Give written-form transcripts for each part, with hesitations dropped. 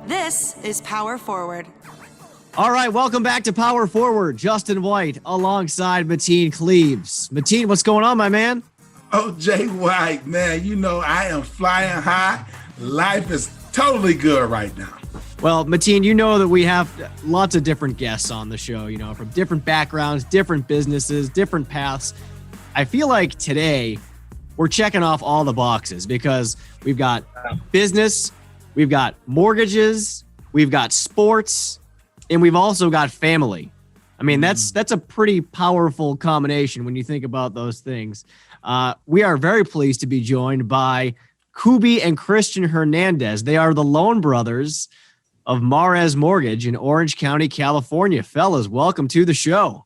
This is Power Forward. All right, welcome back to Power Forward. Justin White alongside Mateen Cleaves. Mateen, what's going on, my man? Oh, Jay White, man, you know I am flying high. Life is totally good right now. Well, Mateen, you know that we have lots of different guests on the show, from different backgrounds, different businesses, different paths. I feel like today we're checking off all the boxes because we've got business, we've got mortgages, we've got sports, and we've also got family. I mean, that's a pretty powerful combination when you think about those things. We are very pleased to be joined by Cubie and Christian Hernandez. They are the loan brothers of Mares Mortgage in Orange County, California. Fellas, welcome to the show.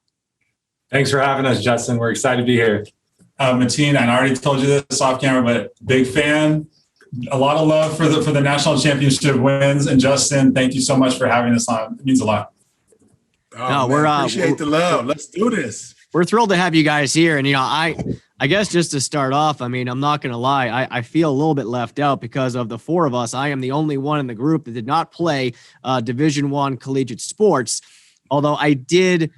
Thanks for having us, Justin. We're excited to be here. Mateen, I already told you this off camera, but big fan. A lot of love for the national championship wins. And Justin, thank you so much for having us on. It means a lot. Oh, no, appreciate the love. Let's do this. We're thrilled to have you guys here. And, I guess just to start off, I'm not going to lie. I feel a little bit left out because of the four of us. I am the only one in the group that did not play Division I collegiate sports, although I did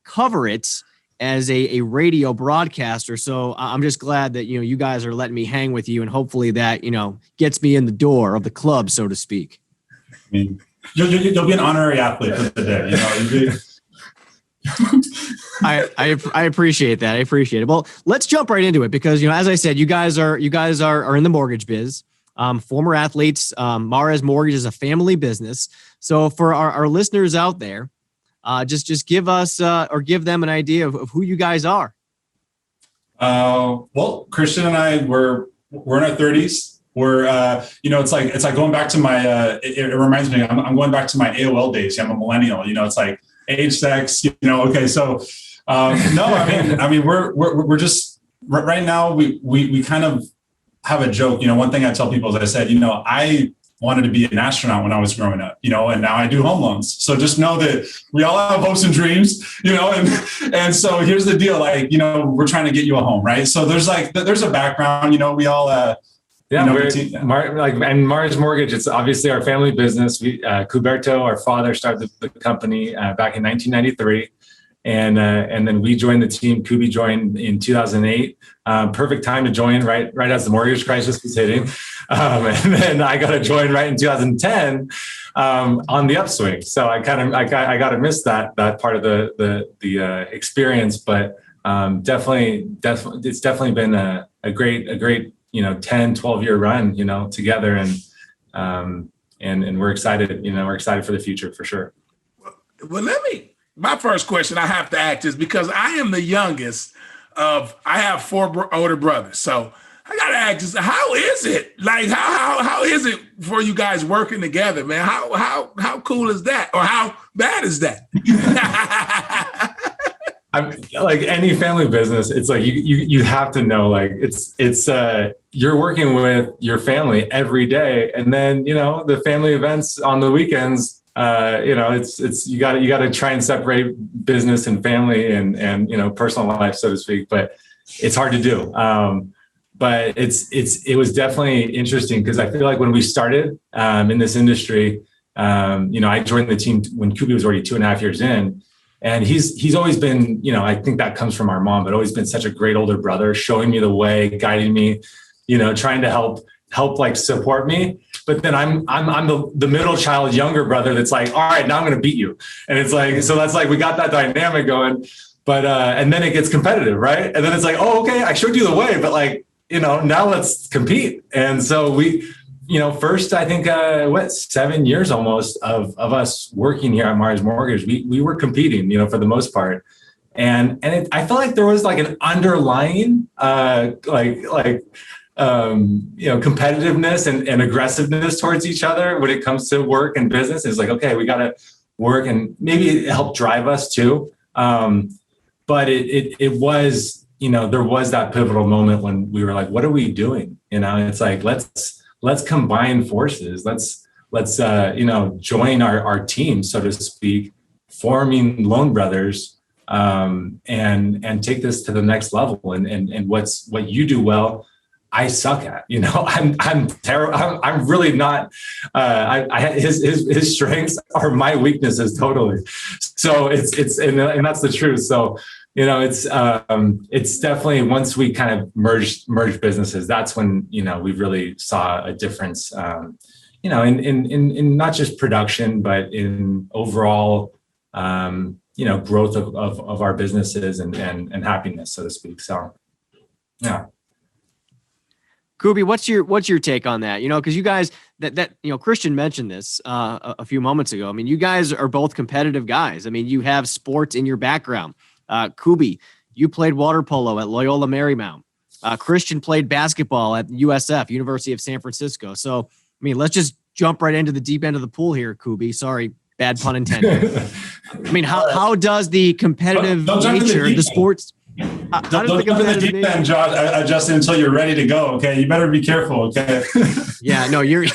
cover it as a radio broadcaster. So I'm just glad that, you guys are letting me hang with you, and hopefully that, gets me in the door of the club, so to speak. I mean, you'll be an honorary athlete for the day. I appreciate that. I appreciate it. Well, let's jump right into it because, as I said, you guys are in the mortgage biz, former athletes. Mares Mortgage is a family business. So for our listeners out there, just give us or give them an idea of who you guys are. Well, Christian and I we're in our 30s. We're it's like going back to my it reminds me I'm going back to my AOL days. I'm a millennial. It's like age, sex. Okay, so no, I mean we're just right now we kind of have a joke. One thing I tell people is I said I wanted to be an astronaut when I was growing up, and now I do home loans. So just know that we all have hopes and dreams, and so here's the deal. We're trying to get you a home, right? So there's a background, we all, and Mares Mortgage, it's obviously our family business. Cubberto, our father, started the company back in 1993. And then we joined the team. Cubie joined in 2008. Perfect time to join, right as the mortgage crisis was hitting. And then I got to join right in 2010 on the upswing. So I got to miss that part of the experience. But definitely it's definitely been a great 10, 12-year run together, and we're excited. We're excited for the future for sure. Well, my first question I have to ask is because I am the youngest I have four older brothers. So I got to ask this, how is it? Like, how is it for you guys working together, man? How cool is that? Or how bad is that? I'm like any family business. It's like, you have to know, like it's you're working with your family every day. And then, the family events on the weekends, it's you got to try and separate business and family and personal life, so to speak. But it's hard to do. But it was definitely interesting because I feel like when we started in this industry, I joined the team when Cubie was already 2.5 years in, and he's always been, I think that comes from our mom, but always been such a great older brother, showing me the way, guiding me, trying to help like support me. But then I'm the middle child, younger brother that's like, all right, now I'm going to beat you. And it's like, so that's like, we got that dynamic going, but, and then it gets competitive. Right. And then it's like, oh, okay, I showed you the way, but like, now let's compete. And so we, first, I think, 7 years almost of us working here at Mares Mortgage, we were competing, for the most part. And I felt like there was like an underlying, competitiveness and aggressiveness towards each other when it comes to work and business. It's like, okay, we got to work, and maybe it helped drive us too. But it was, there was that pivotal moment when we were like, what are we doing? It's like, let's combine forces. Let's join our team, so to speak, forming Loan Brothers, and take this to the next level. And what you do well, I suck at. I'm terrible. I'm really not. His strengths are my weaknesses totally. So it's and that's the truth. So it's definitely, once we kind of merged businesses, that's when we really saw a difference. In not just production, but in overall growth of our businesses and happiness, so to speak. So yeah. Cubie, what's your take on that? Because you guys, that Christian mentioned this a few moments ago. I mean, you guys are both competitive guys. I mean, you have sports in your background. Cubie, you played water polo at Loyola Marymount. Christian played basketball at USF, University of San Francisco. So, I mean, let's just jump right into the deep end of the pool here, Cubie. Sorry, bad pun intended. I mean, how does the competitive nature of the sports? Don't jump in the deep end, Justin, until you're ready to go. Okay, you better be careful. Okay. Yeah, no, you're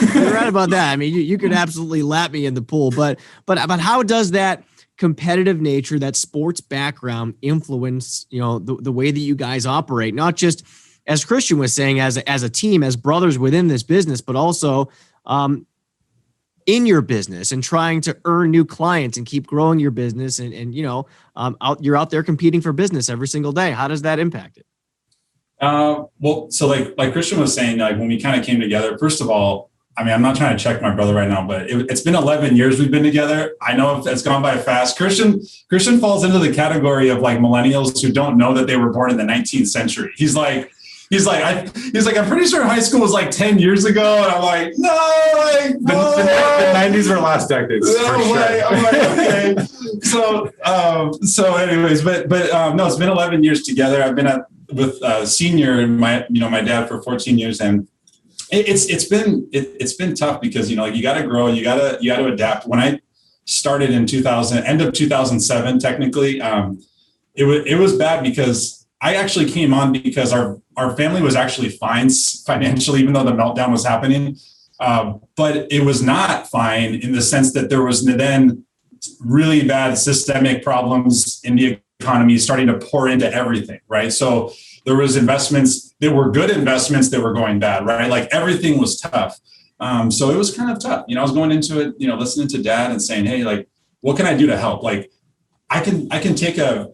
right about that. I mean, you could absolutely lap me in the pool, but how does that competitive nature, that sports background, influence the way that you guys operate? Not just, as Christian was saying, as a team, as brothers within this business, but also in your business and trying to earn new clients and keep growing your business. And you're out there competing for business every single day. How does that impact it? Well, so like Christian was saying, like when we kind of came together, first of all, I mean, I'm not trying to check my brother right now, but it's been 11 years we've been together. I know it's gone by fast. Christian falls into the category of like millennials who don't know that they were born in the 19th century. He's like, I'm pretty sure high school was like 10 years ago. And I'm like, no, like, the 90s were last decade. I'm like, okay. So anyways, but no, it's been 11 years together. I've been with Senior and my dad for 14 years. And it's been tough because, you got to grow, you got to adapt. When I started in end of 2007, technically, it was bad because I actually came on because our family was actually fine financially, even though the meltdown was happening. But it was not fine in the sense that there was then really bad systemic problems in the economy starting to pour into everything, right? So there was investments that were good investments that were going bad, right? Like everything was tough. So it was kind of tough. I was going into it, listening to Dad and saying, hey, like, what can I do to help? Like, I can take a,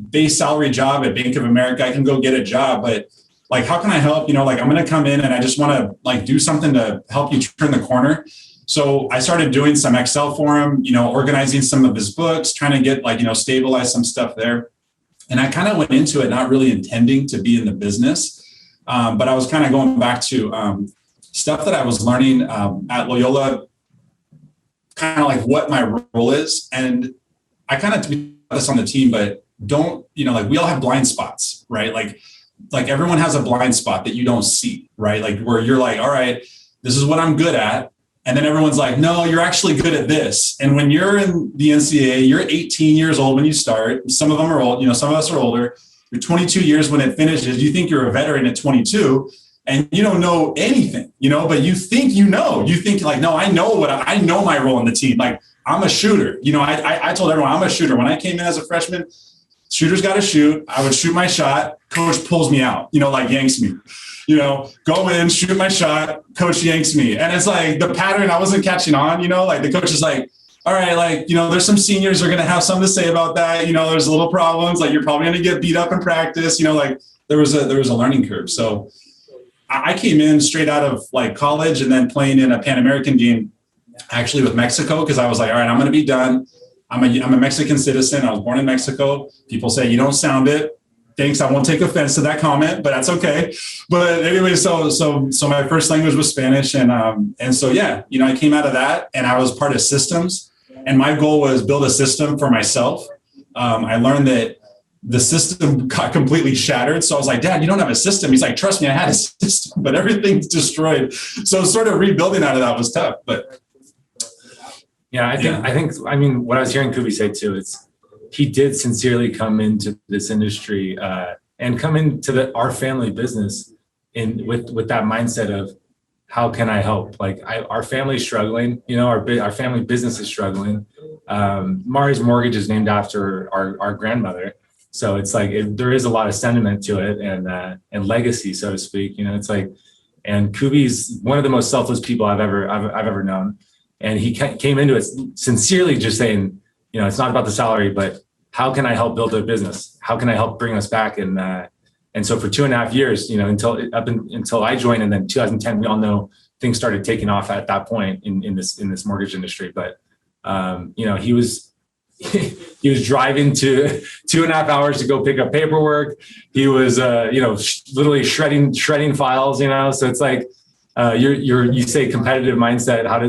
base salary job at Bank of America. I can go get a job, but like, how can I help? Like, I'm going to come in and I just want to like do something to help you turn the corner. So I started doing some Excel for him, organizing some of his books, trying to get like, stabilize some stuff there. And I kind of went into it not really intending to be in the business, but I was kind of going back to stuff that I was learning at Loyola, kind of like what my role is. And I kind of to be this on the team, but don't, like we all have blind spots, right? Like everyone has a blind spot that you don't see, right? Like where you're like, all right, this is what I'm good at. And then everyone's like, no, you're actually good at this. And when you're in the NCAA, you're 18 years old when you start. Some of them are old, some of us are older. You're 22 years when it finishes. You think you're a veteran at 22 and you don't know anything, but you think, you think like, no, I know my role in the team. Like I'm a shooter. I told everyone I'm a shooter. When I came in as a freshman, shooters got to shoot. I would shoot my shot. Coach pulls me out, like yanks me, go in, shoot my shot. Coach yanks me. And it's like the pattern I wasn't catching on, like the coach is like, all right, like, there's some seniors who are going to have something to say about that. There's little problems. Like you're probably going to get beat up in practice, like there was a learning curve. So I came in straight out of like college and then playing in a Pan American game actually with Mexico. Cause I was like, all right, I'm going to be done. I'm a Mexican citizen. I was born in Mexico. People say you don't sound it. Thanks. I won't take offense to that comment, but that's okay. But anyway, so my first language was Spanish. And so, yeah, I came out of that and I was part of systems and my goal was build a system for myself. I learned that the system got completely shattered. So I was like, Dad, you don't have a system. He's like, trust me, I had a system, but everything's destroyed. So sort of rebuilding out of that was tough, but yeah, I think, what I was hearing Cubie say too, he did sincerely come into this industry and come into our family business with that mindset of how can I help? Like our family's struggling, our family business is struggling. Mari's Mortgage is named after our grandmother. So it's like there is a lot of sentiment to it and legacy, so to speak. It's like, and Cubie's one of the most selfless people I've ever known, and he came into it sincerely, just saying, it's not about the salary, but how can I help build a business? How can I help bring us back? And so for 2.5 years, until I joined, and then 2010, we all know things started taking off at that point in this mortgage industry. But he was driving to 2.5 hours to go pick up paperwork. He was literally shredding files. So it's like you say competitive mindset. How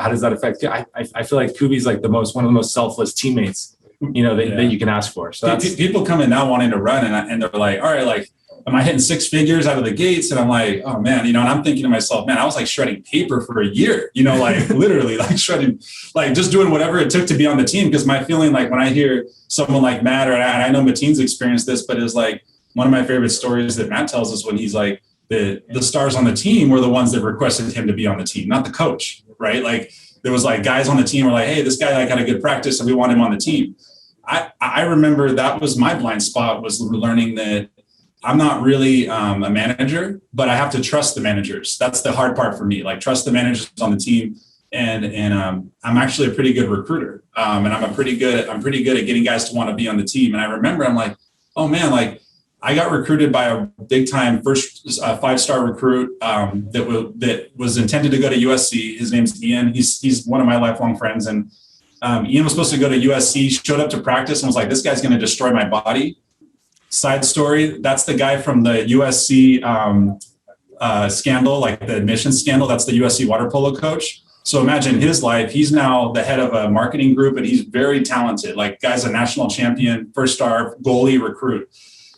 does that affect you? I feel like Cubie's like one of the most selfless teammates that you can ask for. So people come in now wanting to run, and they're like, all right, like, am I hitting 6 figures out of the gates? And I'm like, oh man, and I'm thinking to myself, man, I was like shredding paper for a year, like literally like shredding, like just doing whatever it took to be on the team. Because my feeling, like when I hear someone like Matt, and I know Mateen's experienced this, but it's like one of my favorite stories that Matt tells us when he's like, the stars on the team were the ones that requested him to be on the team, not the coach, right? Like there was like guys on the team were like, hey, this guy like had a good practice and we want him on the team. I remember that was my blind spot, was learning that I'm not really a manager, but I have to trust the managers. That's the hard part for me. Like trust the managers on the team, and I'm actually a pretty good recruiter, and I'm pretty good at getting guys to want to be on the team. And I remember I'm like, oh man, like I got recruited by a big time first 5-star recruit that was intended to go to USC. His name's Ian. He's one of my lifelong friends, and Ian was supposed to go to USC. Showed up to practice and was like, this guy's going to destroy my body. Side story, that's the guy from the USC scandal, like the admissions scandal. That's the USC water polo coach. So imagine his life. He's now the head of a marketing group, and he's very talented. Like, guy's a national champion, first star goalie recruit.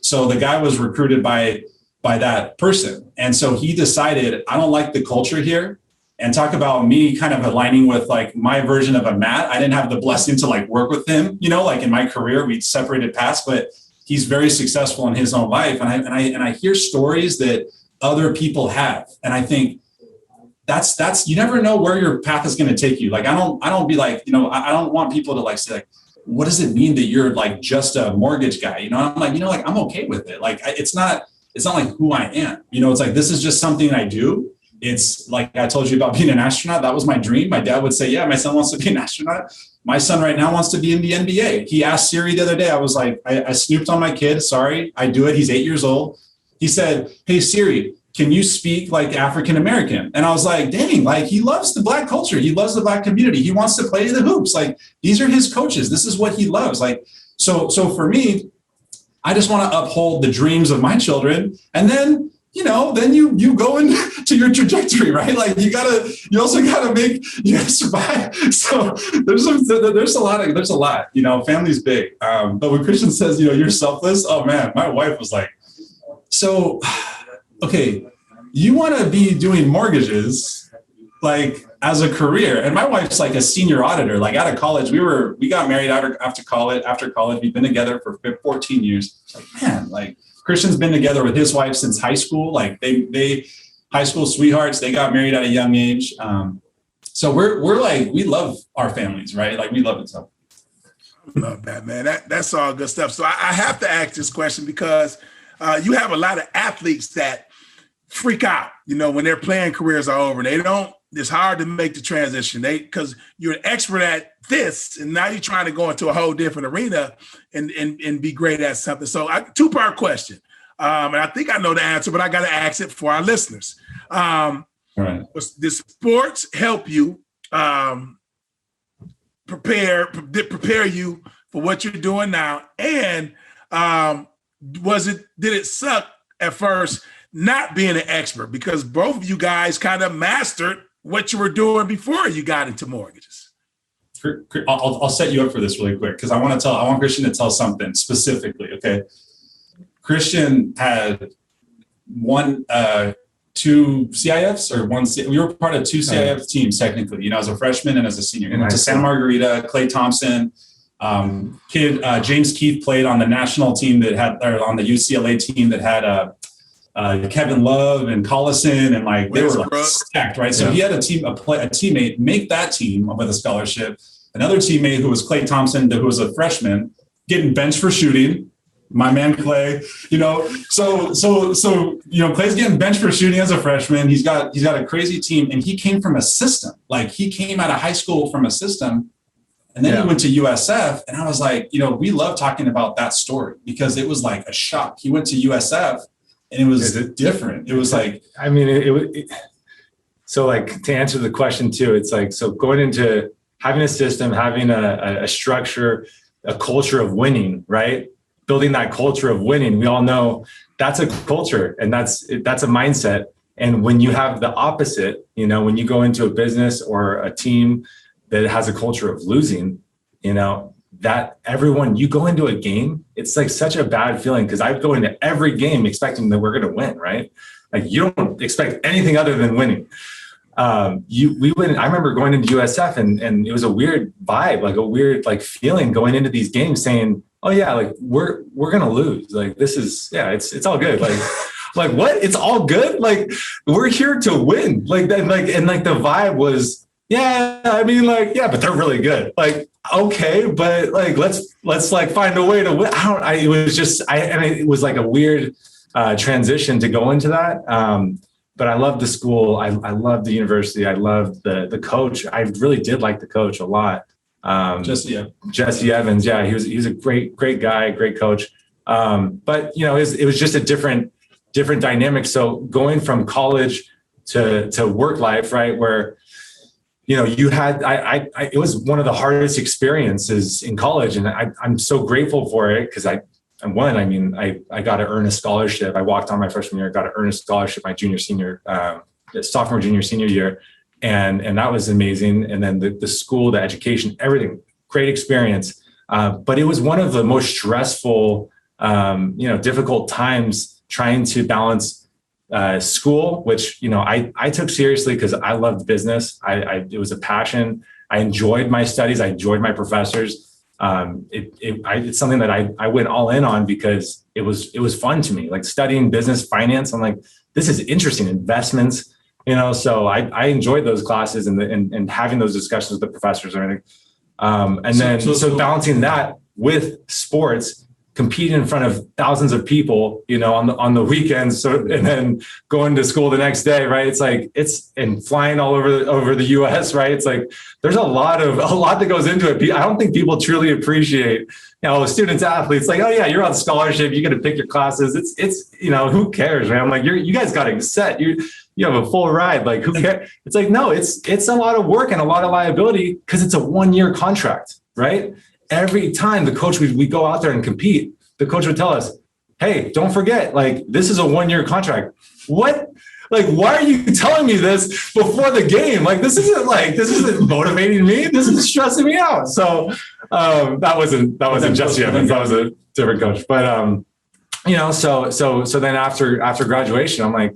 So the guy was recruited by that person. And so he decided, I don't like the culture here. And talk about me kind of aligning with like my version of a Matt. I didn't have the blessing to like work with him, like in my career, we separated paths, but he's very successful in his own life. And I hear stories that other people have. And I think that's, you never know where your path is going to take you. Like, I don't be like, I don't want people to like say like, what does it mean that you're like just a mortgage guy? I'm like, like, I'm okay with it. Like, it's not like who I am, it's like, this is just something I do. It's like I told you about being an astronaut. That was my dream. My dad would say, yeah, my son wants to be an astronaut. My son right now wants to be in the NBA. He asked Siri the other day. I was like, I snooped on my kid. Sorry, I do it. He's 8 years old. He said, hey, Siri, can you speak like African-American? And I was like, dang, like he loves the Black culture. He loves the Black community. He wants to play the hoops. Like, these are his coaches. This is what he loves. Like, so for me, I just want to uphold the dreams of my children. And then, then you go into your trajectory, right? Like you also gotta survive. So there's a lot, family's big. But when Christian says, you're selfless, oh man, my wife was like, so, okay, you want to be doing mortgages, like as a career. And my wife's like a senior auditor, like out of college, we got married after college, we've been together for 14 years. It's like, man, like, Christian's been together with his wife since high school. Like they high school sweethearts. They got married at a young age. So we're like, we love our families, right? Like we love it. So I love that, man. That's all good stuff. So I have to ask this question because you have a lot of athletes that freak out, when their playing careers are over. It's hard to make the transition. Because you're an expert at this, and now you're trying to go into a whole different arena and be great at something. So, two-part question, and I think I know the answer, but I got to ask it for our listeners. All right. Does sports help you prepare you for what you're doing now? And did it suck at first not being an expert, because both of you guys kind of mastered what you were doing before you got into mortgages? I'll set you up for this really quick because I want Christian to tell something specifically. Okay, Christian had two CIFs or one. We were part of two CIF teams technically. As a freshman and as a senior. And to Santa Margarita, Clay Thompson, James Keith played on the national team on the UCLA team that had Kevin Love and Collison, and like they were like stacked, right? So he had a teammate make that team with a scholarship. Another teammate who was Clay Thompson, who was a freshman, getting benched for shooting. My man Clay, so Clay's getting benched for shooting as a freshman. He's got a crazy team, and he came from a system. Like he came out of high school from a system, and then he went to USF. And I was like, we love talking about that story because it was like a shock. He went to USF, and it was different. It was like, I mean, so like to answer the question too, it's like, so going into having a system, having a structure, a culture of winning, right? Building that culture of winning. We all know that's a culture and that's a mindset. And when you have the opposite, when you go into a business or a team that has a culture of losing, that everyone, you go into a game, it's like such a bad feeling because I go into every game expecting that we're going to win, right? Like you don't expect anything other than winning. We went, I remember going into USF and it was a weird vibe, like a weird like feeling going into these games saying, oh yeah, like we're gonna lose. Like this is it's all good. Like what? It's all good. Like we're here to win. Like that. Like and like the vibe was but they're really good. Like okay, but like let's like find a way to win. It was like a weird transition to go into that. But I loved the school. I loved the university. I loved the coach. I really did like the coach a lot. Jesse Evans. Yeah, he was a great guy, great coach. But it was just a different dynamic. So going from college to work life, right, where you had it was one of the hardest experiences in college, and I'm so grateful for it because I got to earn a scholarship. I walked on my freshman year, got to earn a scholarship my sophomore, junior, senior year. And that was amazing. And then the school, the education, everything, great experience. But it was one of the most stressful, difficult times trying to balance school, which, I took seriously because I loved business. It was a passion. I enjoyed my studies. I enjoyed my professors. It's something that I went all in on because it was fun to me, like studying business, finance. I'm like, this is interesting, investments. So I enjoyed those classes and having those discussions with the professors and everything. And then balancing that with sports, competing in front of thousands of people, on the weekends. And then going to school the next day, right? It's like and flying all over the US, right? It's like there's a lot that goes into it. I don't think people truly appreciate, students, athletes, like, oh yeah, you're on scholarship, you get to pick your classes. It's who cares, man? I'm like, you guys got it set. You have a full ride. Like, who cares? It's like, no, it's a lot of work and a lot of liability because it's a 1-year contract, right? Every time the coach, we go out there and compete, the coach would tell us, hey, don't forget, like, this is a 1-year contract. What? Like, why are you telling me this before the game? Like, this isn't motivating me. This is stressing me out. So that wasn't Jesse Evans. That was a different coach. But, so then after graduation, I'm like,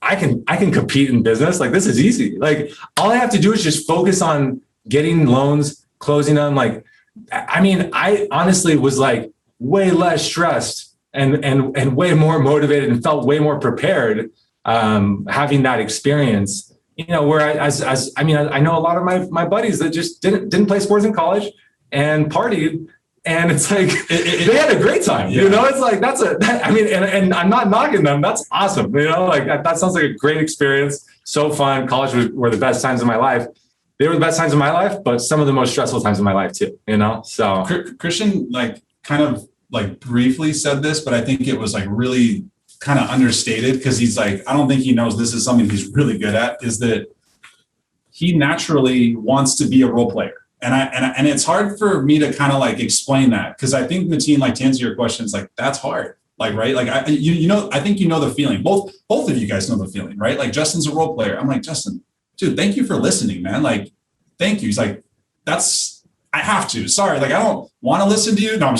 I can compete in business. Like, this is easy. Like, all I have to do is just focus on getting loans, closing them. Like, I honestly was like way less stressed and way more motivated and felt way more prepared having that experience. Whereas I know a lot of my buddies that just didn't play sports in college and partied. And it's like, they had a great time, it's like, and I'm not knocking them. That's awesome. Like that sounds like a great experience. So fun. College were the best times of my life. They were the best times of my life, but some of the most stressful times of my life too, so. Christian, like kind of like briefly said this, but I think it was like really kind of understated because he's like, I don't think he knows this is something he's really good at, is that he naturally wants to be a role player. And it's hard for me to kind of like explain that because I think, Mateen, like to answer your question, it's like that's hard. Like, right? Like I think the feeling. Both of you guys know the feeling, right? Like Justin's a role player. I'm like, Justin, dude, thank you for listening, man. Like, thank you. He's like, I have to. Sorry, like I don't want to listen to you. No,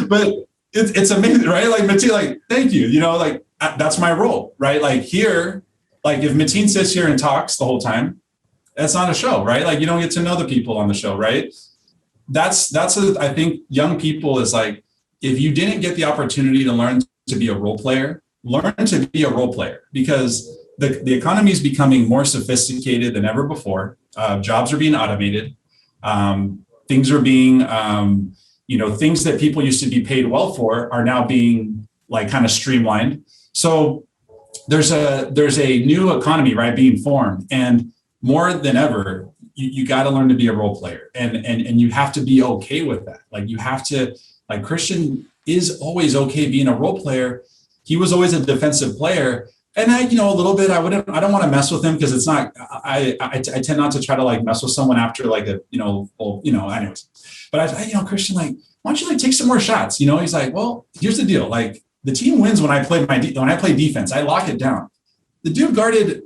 but it's amazing, right? Like Mateen, like thank you. Like that's my role, right? Like here, like if Mateen sits here and talks the whole time. That's not a show, right? Like you don't get to know the people on the show, right? I think young people is like, if you didn't get the opportunity to learn to be a role player, learn to be a role player because the economy is becoming more sophisticated than ever before. Jobs are being automated. Things are being, things that people used to be paid well for are now being like kind of streamlined. So there's a new economy, right, being formed, and more than ever, you got to learn to be a role player, and you have to be okay with that. Like you have to, like Christian is always okay being a role player. He was always a defensive player. And I, a little bit, I don't want to mess with him because it's not, I tend not to try to like mess with someone after like anyways. But Christian, like, why don't you like take some more shots? He's like, well, here's the deal. Like the team wins when I play defense, I lock it down. The dude guarded.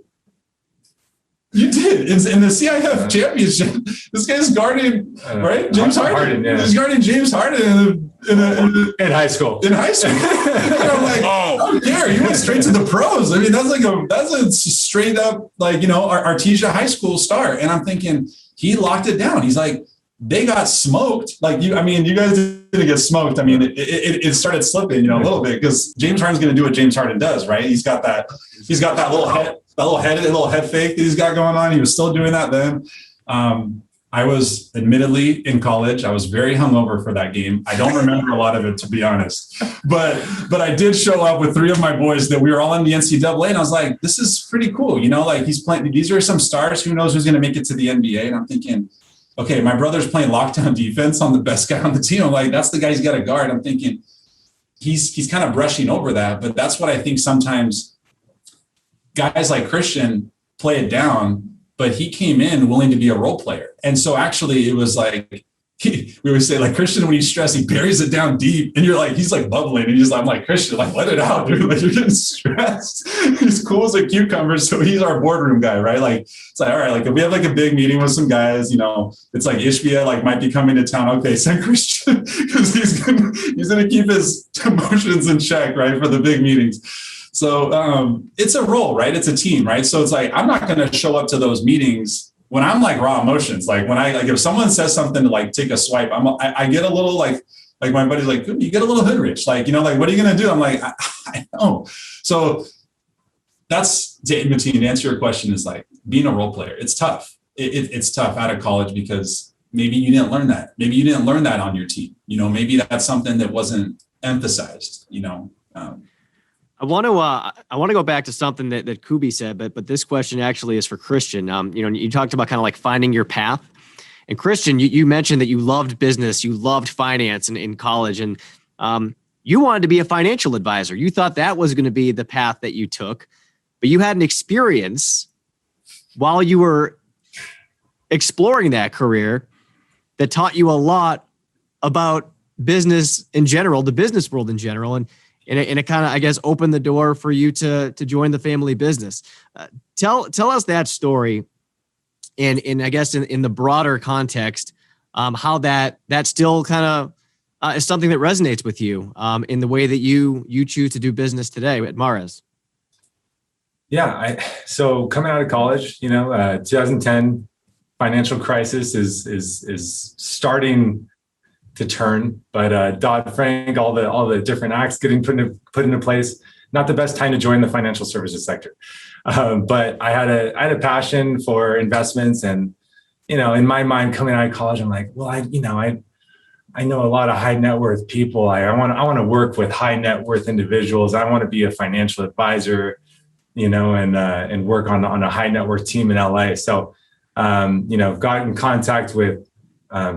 You did in the CIF championship. This guy's guarding, right? James Harden. Yeah. He's guarding James Harden in high school. And I'm like, oh, dare he went straight to the pros. I mean, that's a straight up like Artesia High School star. And I'm thinking he locked it down. He's like, they got smoked. Like you guys didn't get smoked. I mean, it started slipping, a little bit because James Harden's going to do what James Harden does, right? He's got that little head. That little head fake that he's got going on. He was still doing that then. I was admittedly in college. I was very hungover for that game. I don't remember a lot of it, to be honest. But I did show up with 3 of my boys that we were all in the NCAA, and I was like, this is pretty cool. Like he's playing. These are some stars. Who knows who's going to make it to the NBA? And I'm thinking, okay, my brother's playing lockdown defense on the best guy on the team. I'm like, that's the guy he's got to guard. I'm thinking he's kind of brushing over that, but that's what I think sometimes guys like Christian play it down, but he came in willing to be a role player. And so actually it was like, we always say like Christian, when he's stressed, he buries it down deep and you're like, he's like bubbling. And I'm like, Christian, like, let it out, dude. Like you're getting stressed. He's cool as a cucumber. So he's our boardroom guy, right? Like, it's like, all right, like if we have like a big meeting with some guys, it's like Ishbia like might be coming to town. Okay, send Christian because he's going to keep his emotions in check, right? For the big meetings. So it's a role, right? It's a team, right? So it's like, I'm not going to show up to those meetings when I'm like raw emotions. Like when if someone says something to like take a swipe, I get a little like my buddy's like, you get a little hood rich. Like, like, what are you going to do? I'm like, I know. So that's to answer your question is like being a role player. It's tough. It's tough out of college because maybe you didn't learn that. Maybe you didn't learn that on your team. Maybe that's something that wasn't emphasized, I want to go back to something that Cubie said, but this question actually is for Christian. You talked about kind of like finding your path, and Christian, you mentioned that you loved business, you loved finance in college, and you wanted to be a financial advisor. You thought that was going to be the path that you took, but you had an experience while you were exploring that career that taught you a lot about business in general, the business world in general, and it kind of, I guess, opened the door for you to join the family business. Tell us that story, and I guess in the broader context, how that still kind of is something that resonates with you in the way that you choose to do business today at Mares. Yeah, so coming out of college, 2010 financial crisis is starting to turn, but Dodd-Frank, all the different acts getting put into place, not the best time to join the financial services sector. But I had a passion for investments, and in my mind, coming out of college, I'm like, well, I know a lot of high net worth people. I want to work with high net worth individuals. I want to be a financial advisor, and work on a high net worth team in LA. So, got in contact with.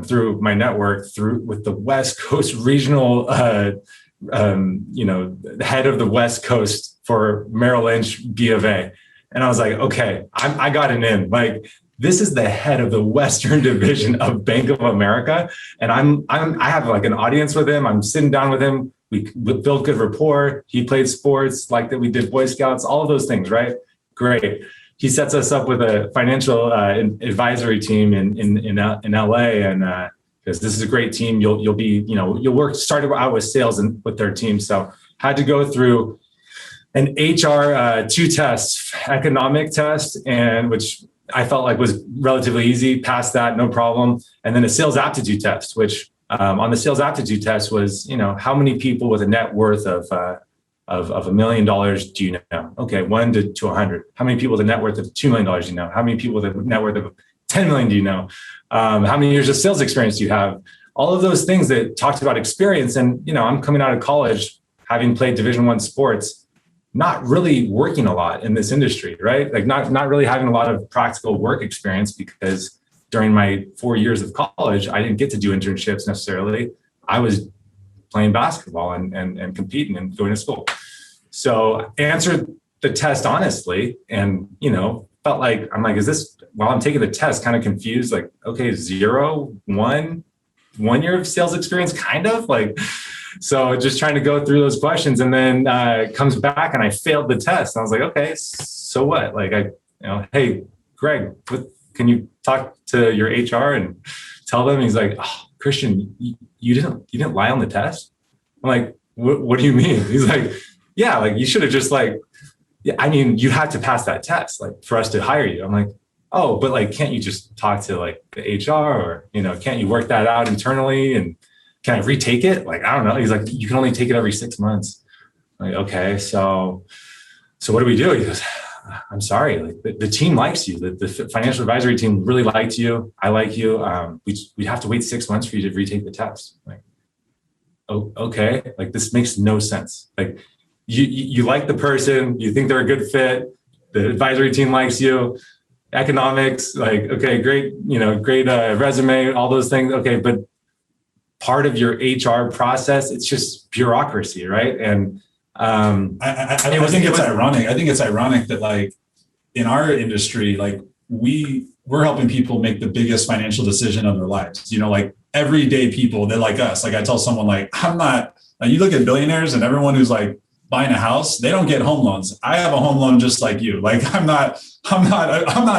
Through my network, with the West Coast regional, the head of the West Coast for Merrill Lynch B of A. And I was like, okay, I got an in. Like, this is the head of the Western division of Bank of America. And I have like an audience with him. I'm sitting down with him. We built good rapport. He played sports like that. We did Boy Scouts, all of those things, right? Great. He sets us up with a financial advisory team in LA, and because this is a great team, you'll be you'll started out with sales and with their team. So had to go through an HR 2 tests, economic test, and which I felt like was relatively easy. Passed that, no problem, and then a sales aptitude test, which on the sales aptitude test was how many people with a net worth of $1 million do you know? Okay, 1 to 100. How many people with a net worth of $2 million do you know? How many people with a net worth of 10 million do you know? How many years of sales experience do you have? all of those things that talked about experience. And, I'm coming out of college, having played Division I sports, not really working a lot in this industry, right? Like not really having a lot of practical work experience, because during my 4 years of college, I didn't get to do internships necessarily. I was playing basketball and competing and going to school. So I answered the test honestly, and, felt like, I'm like, is this, while I'm taking the test, kind of confused, like, okay, 0, 1 year of sales experience, kind of like, so just trying to go through those questions, and then comes back and I failed the test. And I was like, okay, so what? Like, hey, Greg, can you talk to your HR and tell them? He's like, oh, Christian, you didn't lie on the test. I'm like, what do you mean? He's like, yeah, like you should have just like, yeah, I mean, you had to pass that test, like for us to hire you. I'm like, oh, but like, can't you just talk to like the HR, or, can't you work that out internally? And can I retake it? Like, I don't know. He's like, you can only take it every 6 months. I'm like, okay, so what do we do? He goes, I'm sorry, like the team likes you. The financial advisory team really liked you. I like you. We'd have to wait 6 months for you to retake the test. Like, oh, okay. Like, this makes no sense. Like, you like the person, you think they're a good fit. The advisory team likes you. Economics, like, okay, great, great resume, all those things. Okay, but part of your HR process, it's just bureaucracy, right? And I think it's ironic. I think it's ironic that like in our industry, like we're helping people make the biggest financial decision of their lives. Like everyday people, they're like us. Like I tell someone, like, I'm not. Like, you look at billionaires and everyone who's like buying a house, they don't get home loans. I have a home loan just like you. Like I'm not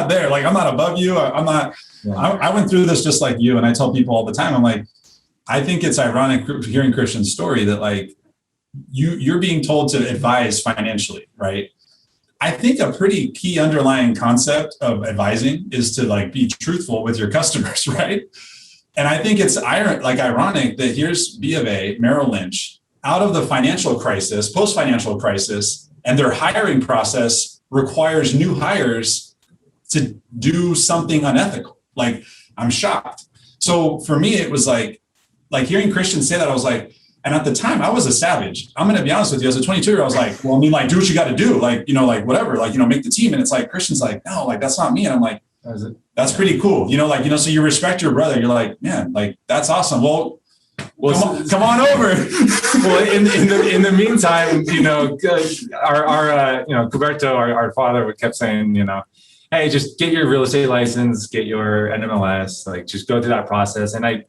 there. Like I'm not above you. I'm not. Yeah. I went through this just like you, and I tell people all the time. I'm like, I think it's ironic hearing Christian's story that like you're being told to advise financially, right? I think a pretty key underlying concept of advising is to like be truthful with your customers, right? And I think it's ironic that here's B of A, Merrill Lynch, out of the financial crisis, post-financial crisis, and their hiring process requires new hires to do something unethical. Like, I'm shocked. So for me, it was like hearing Christian say that, I was like, and at the time I was a savage. I'm going to be honest with you. As a 22-year-old, I was like, well, I mean, like, do what you got to do. Like, like whatever, like, make the team. And it's like, Christian's like, no, like, that's not me. And I'm like, that's pretty cool. So you respect your brother. You're like, man, like, that's awesome. Well, come on over. Well, in the meantime, our Cubberto, our father, kept saying, hey, just get your real estate license, get your NMLS, like just go through that process. And I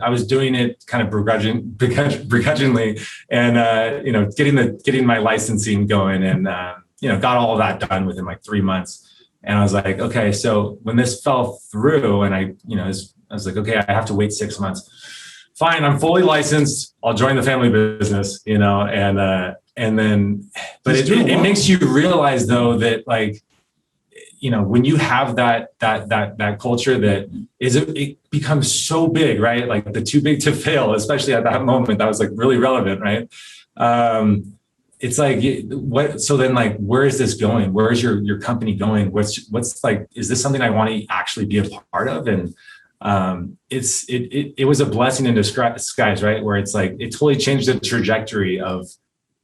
was doing it kind of begrudgingly, and getting my licensing going, and got all of that done within like 3 months. And I was like, okay, so when this fell through, and I was like, okay, I have to wait 6 months. Fine, I'm fully licensed. I'll join the family business, and then, but it makes you realize though that like, when you have that culture that it becomes so big, right? Like the too big to fail, especially at that moment, that was like really relevant, right? It's like, what? So then, like, where is this going? Where is your company going? What's like? Is this something I want to actually be a part of? And it was a blessing in disguise, right? Where it's like it totally changed the trajectory of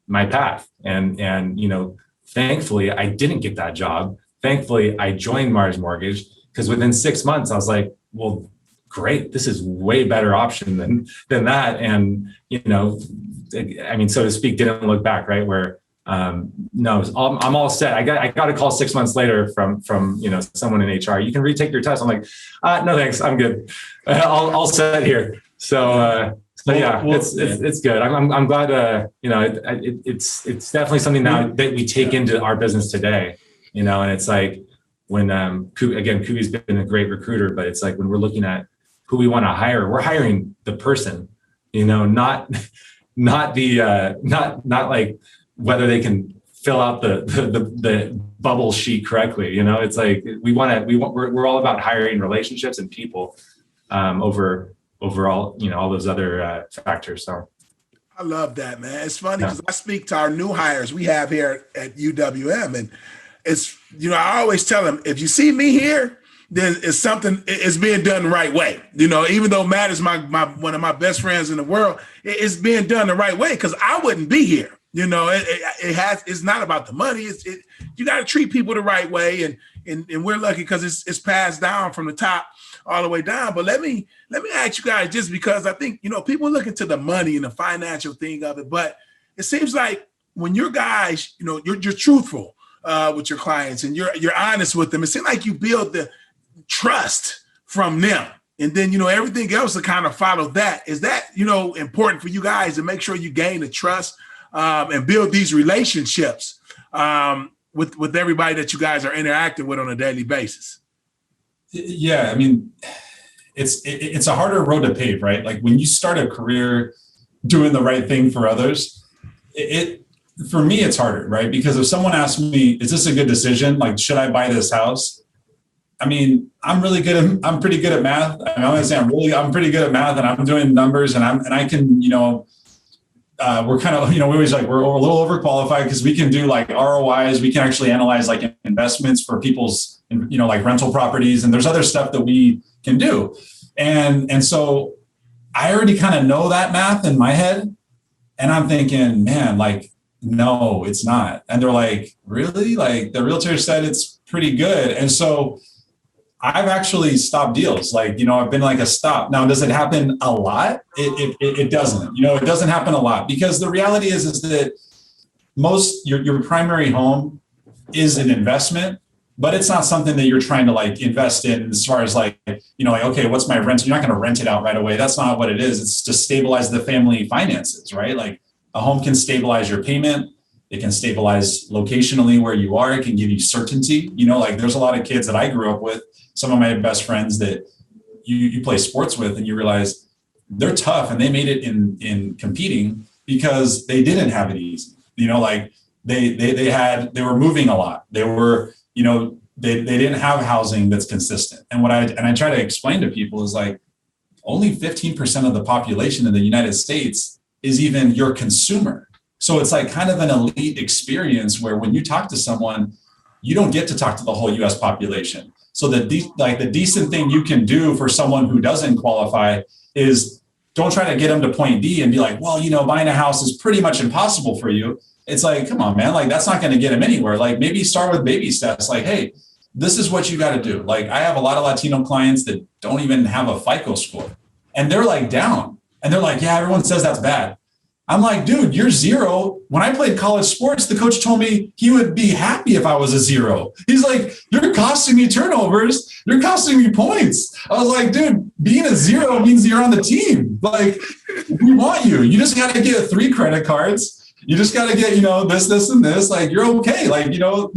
my path. And thankfully, I didn't get that job. Thankfully, I joined Mars Mortgage, because within 6 months, I was like, well, great, this is way better option than that. And I mean, so to speak, didn't look back, right? Where no, I'm all set. I got a call 6 months later from someone in HR. You can retake your test. I'm like, no thanks, I'm good. I'll set here. So yeah, it's good. I'm glad. It's definitely something now that we take into our business today. And it's like when Cubie's been a great recruiter, but it's like when we're looking at who we want to hire, we're hiring the person. Not like whether they can fill out the bubble sheet correctly. It's like we're all about hiring relationships and people over all those other factors. So I love that, man. It's funny because I speak to our new hires we have here at UWM, and it's I always tell them, if you see me here, it's something it's being done the right way. You know, even though Matt is my one of my best friends in the world, it's being done the right way because I wouldn't be here. You know, it's not about the money. You got to treat people the right way, and we're lucky because it's passed down from the top all the way down. But let me ask you guys, just because I think, you know, people look into the money and the financial thing of it, but it seems like when your guys, you know, you're truthful with your clients and you're honest with them, it seems like you build the trust from them. And then, you know, everything else to kind of follow that. Is that, you know, important for you guys to make sure you gain the trust and build these relationships with everybody that you guys are interacting with on a daily basis? Yeah, I mean, it's a harder road to pave, right? Like when you start a career doing the right thing for others, for me, it's harder, right? Because if someone asks me, is this a good decision? Like, should I buy this house? I mean, I'm pretty good at math. I'm going to say I'm pretty good at math, and I'm doing numbers, and I can, you know, we're kind of, you know, we're a little overqualified because we can do like ROIs. We can actually analyze like investments for people's, you know, like rental properties. And there's other stuff that we can do. And so I already kind of know that math in my head. And I'm thinking, man, like, no, it's not. And they're like, really? Like the realtor said it's pretty good. And so I've actually stopped deals. Like, you know, I've been like a stop. Now, does it happen a lot? It doesn't. You know, it doesn't happen a lot because the reality is that your primary home is an investment, but it's not something that you're trying to like invest in as far as like, you know, like, okay, what's my rent? You're not going to rent it out right away. That's not what it is. It's to stabilize the family finances, right? Like a home can stabilize your payment. It can stabilize locationally where you are. It can give you certainty. You know, like there's a lot of kids that I grew up with, some of my best friends that you play sports with, and you realize they're tough and they made it in competing because they didn't have it easy. You know, like they were moving a lot. They were, you know, they didn't have housing that's consistent. And I try to explain to people is like only 15% of the population in the United States is even your consumer. So it's like kind of an elite experience where when you talk to someone, you don't get to talk to the whole US population. So the decent thing you can do for someone who doesn't qualify is don't try to get them to point D and be like, well, you know, buying a house is pretty much impossible for you. It's like, come on, man, like that's not going to get them anywhere. Like maybe start with baby steps. Like, hey, this is what you got to do. Like I have a lot of Latino clients that don't even have a FICO score and they're like down and they're like, yeah, everyone says that's bad. I'm like, dude, you're zero. When I played college sports, the coach told me he would be happy if I was a zero. He's like, you're costing me turnovers. You're costing me points. I was like, dude, being a zero means you're on the team. Like, we want you. You just got to get 3 credit cards. You just got to get, you know, this, and this. Like, you're okay. Like, you know,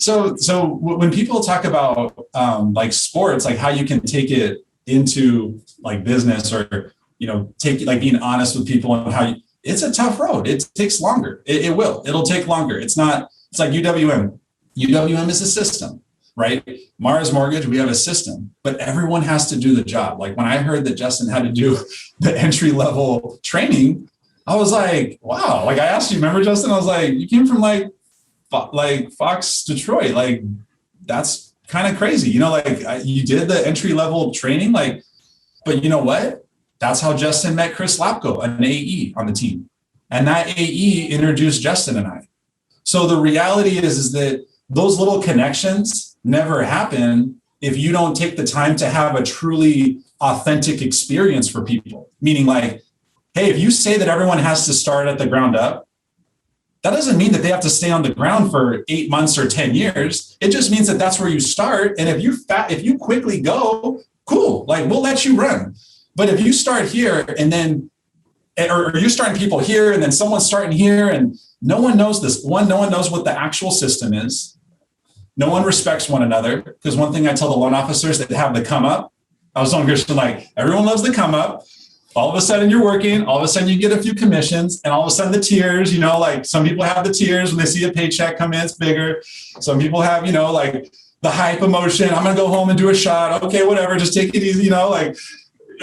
so when people talk about like sports, like how you can take it into like business or, you know, take like being honest with people and how it's a tough road. It takes longer. It'll take longer. It's like UWM. UWM is a system, right? Mars Mortgage, we have a system, but everyone has to do the job. Like when I heard that Justin had to do the entry level training, I was like, wow. Like I asked you, remember Justin? I was like, you came from like Fox Detroit. Like that's kind of crazy. You know, like you did the entry level training, like, but you know what? That's how Justin met Chris Lapko, an AE on the team. And that AE introduced Justin and I. So the reality is that those little connections never happen if you don't take the time to have a truly authentic experience for people. Meaning like, hey, if you say that everyone has to start at the ground up, that doesn't mean that they have to stay on the ground for 8 months or 10 years. It just means that that's where you start. And if you quickly go, cool, like we'll let you run. But if you start here and then, or you're starting people here and then someone's starting here and no one knows this. One, no one knows what the actual system is. No one respects one another. Because one thing I tell the loan officers that have the come up, I was telling Christian, like, everyone loves the come up. All of a sudden you're working, all of a sudden you get a few commissions, and all of a sudden the tiers, you know, like some people have the tiers when they see a paycheck come in, it's bigger. Some people have, you know, like the hype emotion. I'm going to go home and do a shot. Okay, whatever, just take it easy, you know, like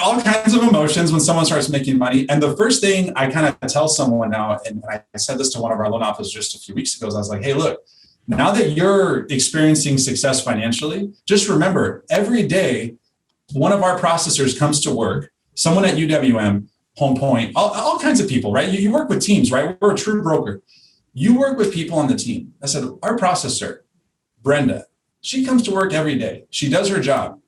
all kinds of emotions when someone starts making money. And the first thing I kind of tell someone now, and I said this to one of our loan officers just a few weeks ago, is I was like, hey, look, Now that you're experiencing success financially, just remember every day, one of our processors comes to work, someone at UWM, Home Point, all kinds of people, right? You work with teams, right? We're a true broker. You work with people on the team. I said, our processor, Brenda, she comes to work every day. She does her job.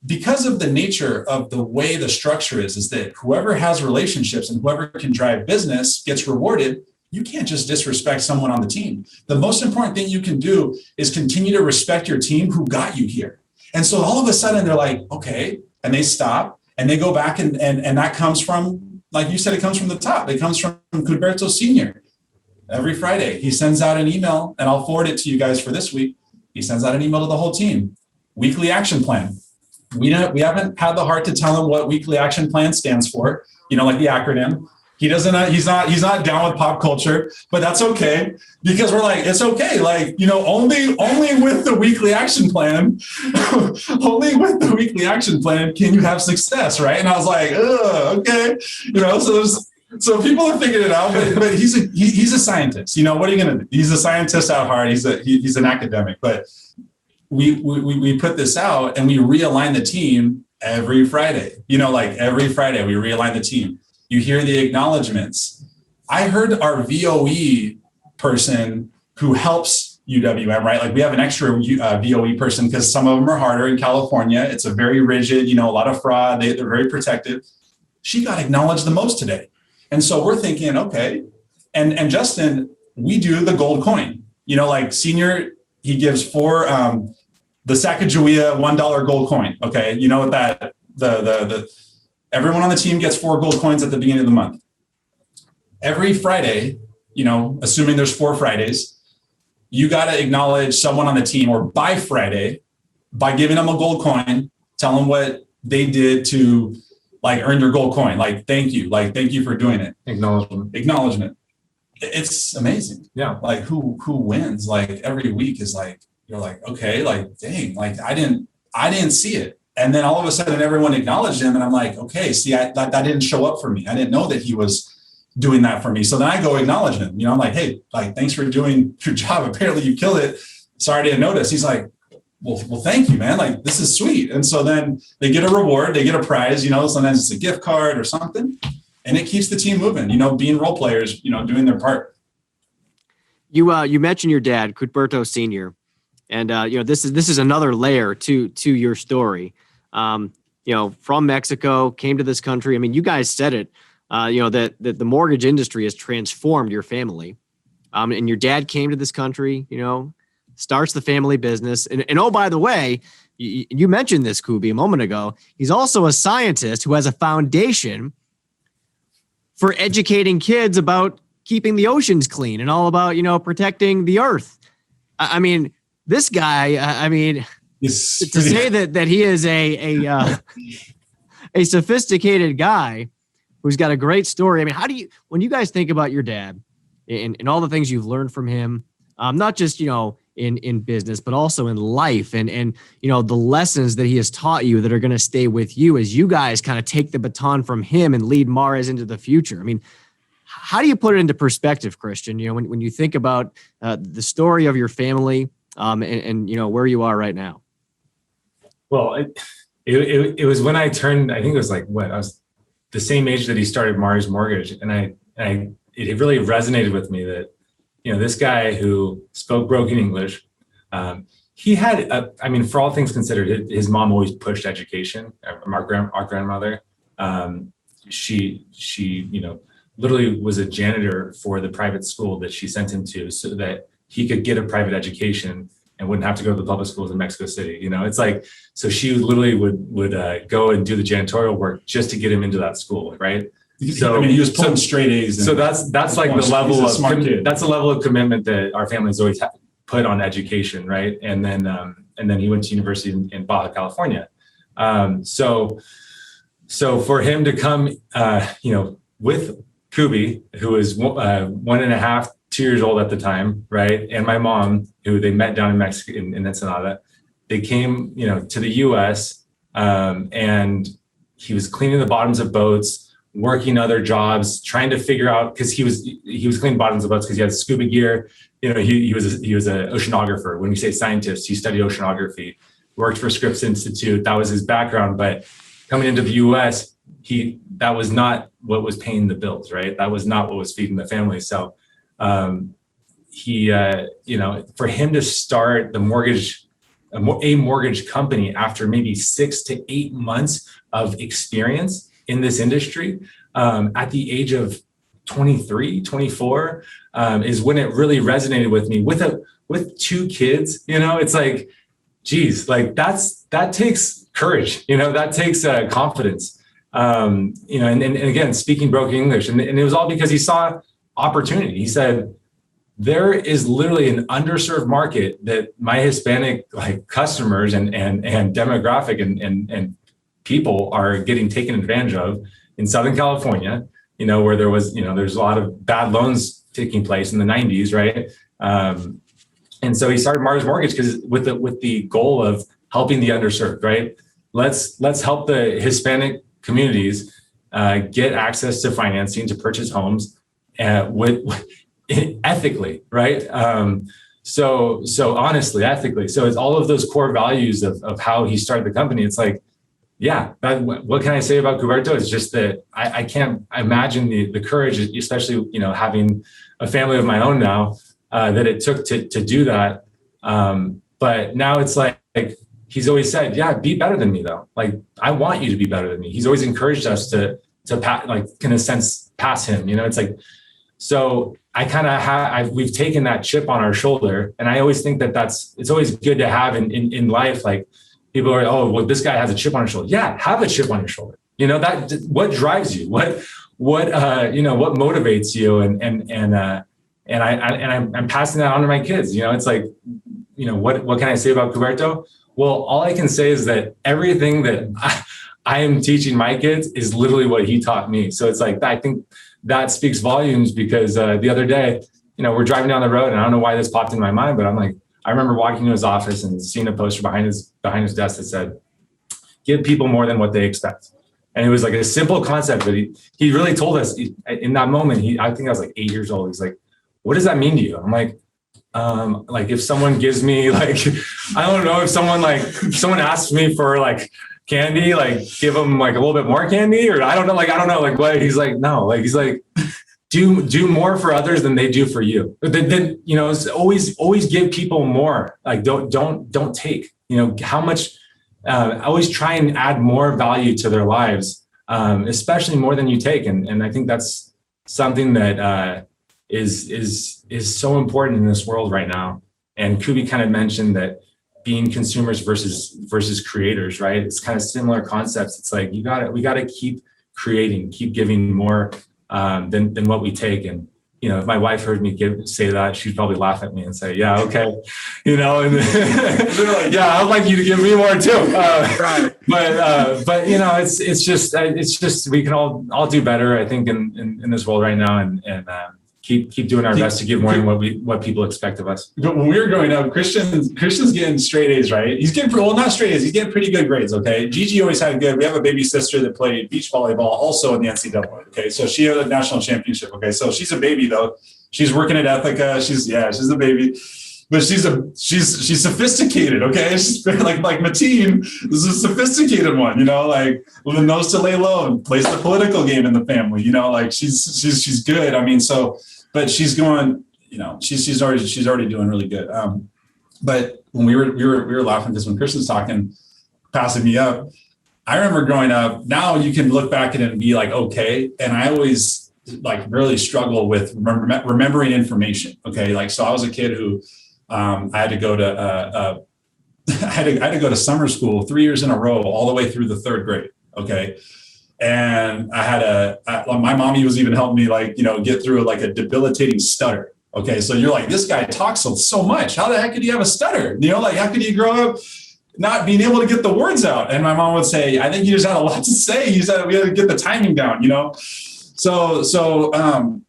Because of the nature of the way the structure is that whoever has relationships and whoever can drive business gets rewarded. You can't just disrespect someone on the team. The most important thing you can do is continue to respect your team who got you here. And so all of a sudden they're like, okay, and they stop and they go back and that comes from, like you said, it comes from the top. It comes from Cutberto Sr. Every Friday, he sends out an email, and I'll forward it to you guys for this week. He sends out an email to the whole team. Weekly action plan. We haven't had the heart to tell him what weekly action plan stands for, like the acronym. He doesn't, he's not down with pop culture, but that's okay because we're like, it's okay. Like, only with the weekly action plan, can you have success. Right. And I was like, okay. So people are figuring it out, but he's a scientist. What are you going to do? He's a scientist at heart. He's an academic, but we put this out and we realign the team every Friday. Every Friday we realign the team. You hear the acknowledgments. I heard our VOE person who helps UWM, right? Like we have an extra VOE person because some of them are harder in California. It's a very rigid, a lot of fraud. They're very protective. She got acknowledged the most today. And so we're thinking, okay. And Justin, we do the gold coin, like senior, he gives for the Sacagawea $1 gold coin. Okay. That everyone on the team gets 4 gold coins at the beginning of the month. Every Friday, assuming there's 4 Fridays, you got to acknowledge someone on the team, or by Friday, by giving them a gold coin, tell them what they did to earn your gold coin. Thank you for doing it. Acknowledgement. It's amazing. Yeah. Who wins? Every week is you're okay, dang, I didn't see it. And then all of a sudden everyone acknowledged him. And I'm like, okay, see, that didn't show up for me. I didn't know that he was doing that for me. So then I go acknowledge him. I'm like, hey, thanks for doing your job. Apparently you killed it. Sorry I didn't notice. He's like, well, thank you, man. This is sweet. And so then they get a reward, they get a prize, sometimes it's a gift card or something. And it keeps the team moving, being role players, doing their part. You mentioned your dad, Cutberto Sr. And this is another layer to your story. From Mexico, came to this country. I mean, you guys said it, that the mortgage industry has transformed your family. And your dad came to this country, starts the family business. And oh, by the way, you mentioned this, Cubie, a moment ago. He's also a scientist who has a foundation for educating kids about keeping the oceans clean and all about, protecting the earth. I mean, this guy, to say that he is a sophisticated guy who's got a great story. I mean, when you guys think about your dad and all the things you've learned from him, not just, in business, but also in life and the lessons that he has taught you that are going to stay with you as you guys kind of take the baton from him and lead Mares into the future. I mean, how do you put it into perspective, Christian? When you think about the story of your family and where you are right now. Well, it was when I turned, I think it was I was the same age that he started Mares Mortgage. And it really resonated with me that, this guy who spoke broken English, he had, for all things considered, his mom always pushed education. Our grandmother, she literally was a janitor for the private school that she sent him to so that he could get a private education and wouldn't have to go to the public schools in Mexico City. So she literally would go and do the janitorial work just to get him into that school, right? So he was pulling straight A's. So that's the level of that's the level of commitment that our family's always put on education, right? And then he went to university in Baja California. So for him to come, with Cubie, who was 1.5, 2 years old at the time, right? And my mom, who they met down in Mexico in Ensenada, they came, to the U.S. And he was cleaning the bottoms of boats, working other jobs, trying to figure out, because he was cleaning bottoms of boats because he had scuba gear. You know, he was an oceanographer. When we say scientist, he studied oceanography, worked for Scripps Institute. That was his background. But coming into the U.S., that was not what was paying the bills, right? That was not what was feeding the family. So for him to start a mortgage company after maybe 6 to 8 months of experience in this industry, at the age of 23, 24, is when it really resonated with me. With 2 kids, you know, it's like, geez, like that takes courage, you know, that takes confidence. And again, speaking broken English, and it was all because he saw opportunity. He said, there is literally an underserved market that my Hispanic customers and demographic and people are getting taken advantage of in Southern California, you know, where there's a lot of bad loans taking place in the 90s, right? And so he started Mars Mortgage because with the goal of helping the underserved, right? Let's help the Hispanic communities get access to financing to purchase homes ethically, right? So honestly, ethically. So it's all of those core values of how he started the company. It's like, yeah, what can I say about Cubberto? It's just that I can't imagine the courage, especially, you know, having a family of my own now, that it took to do that. But now it's like he's always said, yeah, be better than me though. Like, I want you to be better than me. He's always encouraged us to in a sense, pass him, you know. It's like, so I kind of we've taken that chip on our shoulder. And I always think it's always good to have in life. Like, people are, oh, well, this guy has a chip on his shoulder. Yeah, have a chip on your shoulder. You know, that what drives you, what motivates you, and I'm passing that on to my kids. You know, it's like, you know, what can I say about Cubberto? Well, all I can say is that everything that I am teaching my kids is literally what he taught me. So it's like, I think that speaks volumes, because the other day, you know, we're driving down the road, and I don't know why this popped in my mind, but I'm like, I remember walking to his office and seeing a poster behind his desk that said, give people more than what they expect. And it was like a simple concept, but he really told us in that moment. I think I was like 8 years old. He's like, what does that mean to you? I'm like if someone gives me I don't know, if someone asks me for candy, give them a little bit more candy, or I don't know what. He's like, no, he's like, do more for others than they do for you. But then you know, it's always give people more. Don't take, you know, how much. Always try and add more value to their lives, especially more than you take. And I think that's something that is so important in this world right now. And Cubie kind of mentioned that being consumers versus creators, right? It's kind of similar concepts. It's like we gotta keep creating, keep giving more than what we take. And you know, if my wife heard me say that, she'd probably laugh at me and say, yeah, okay. You know, and they're like, yeah, I'd like you to give me more too. Right. But you know, it's just, we can all do better, I think, in this world right now, and keep doing our best to give more than what people expect of us. But when we were growing up, Christian's getting straight A's, right? He's getting, well, not straight A's, he's getting pretty good grades, okay? Gigi always had good. We have a baby sister that played beach volleyball also in the NCAA, okay? So she had a national championship, okay? So she's a baby though. She's working at Ethica. She's a baby. But she's sophisticated, okay? She's like Mateen is a sophisticated one, you know, with a nose to lay low and plays the political game in the family, you know, she's good. I mean, so, but she's going, you know, she's already doing really good. But when we were laughing because when Christian's talking, passing me up, I remember growing up. Now you can look back at it and be like, okay, and I always really struggle with remembering information. Okay, so I was a kid who. I had to go to I had to go to summer school 3 years in a row, all the way through the third grade. Okay, and I had my mommy was even helping me get through a debilitating stutter. Okay, so you're like, this guy talks so much. How the heck could he have a stutter? You know, how could he grow up not being able to get the words out? And my mom would say, I think you just had a lot to say. We had to get the timing down. You know. So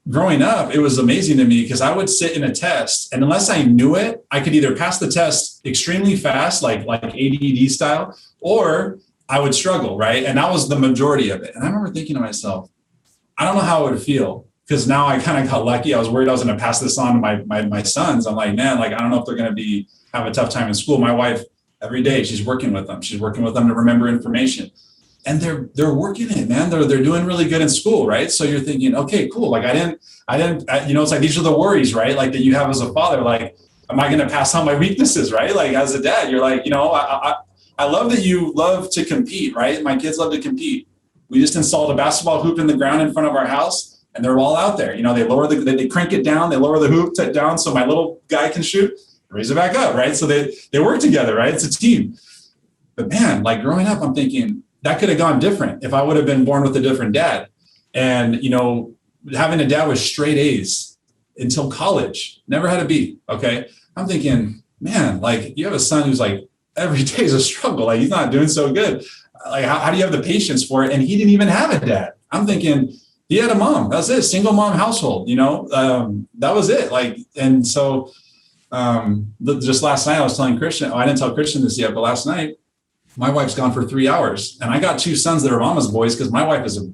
growing up, it was amazing to me because I would sit in a test, and unless I knew it, I could either pass the test extremely fast, like ADD style, or I would struggle, right? And that was the majority of it. And I remember thinking to myself, I don't know how it would feel, because now I kind of got lucky. I was worried I was going to pass this on to my sons. I'm like, man, like, I don't know if they're going to have a tough time in school. My wife, every day, she's working with them. She's working with them to remember information. And they're working it, man. They're doing really good in school, right? So you're thinking, okay, cool. Like I didn't, it's like, these are the worries, right? Like that you have as a father, like, am I going to pass on my weaknesses, right? Like as a dad, you're like, I love that you love to compete, right? My kids love to compete. We just installed a basketball hoop in the ground in front of our house, and they're all out there. They crank it down, they lower the hoop down so my little guy can shoot, raise it back up, right? So they work together, right? It's a team. But man, like growing up, I'm thinking that could have gone different if I would have been born with a different dad. And, having a dad with straight A's until college, never had a B. Okay. I'm thinking, man, like you have a son who's like, every day is a struggle. Like he's not doing so good. Like, how do you have the patience for it? And he didn't even have a dad. I'm thinking he had a mom. That's it. Single mom household, that was it. Like, and so just last night I was telling Christian, I didn't tell Christian this yet, but last night my wife's gone for 3 hours and I got 2 sons that are mama's boys because my wife is a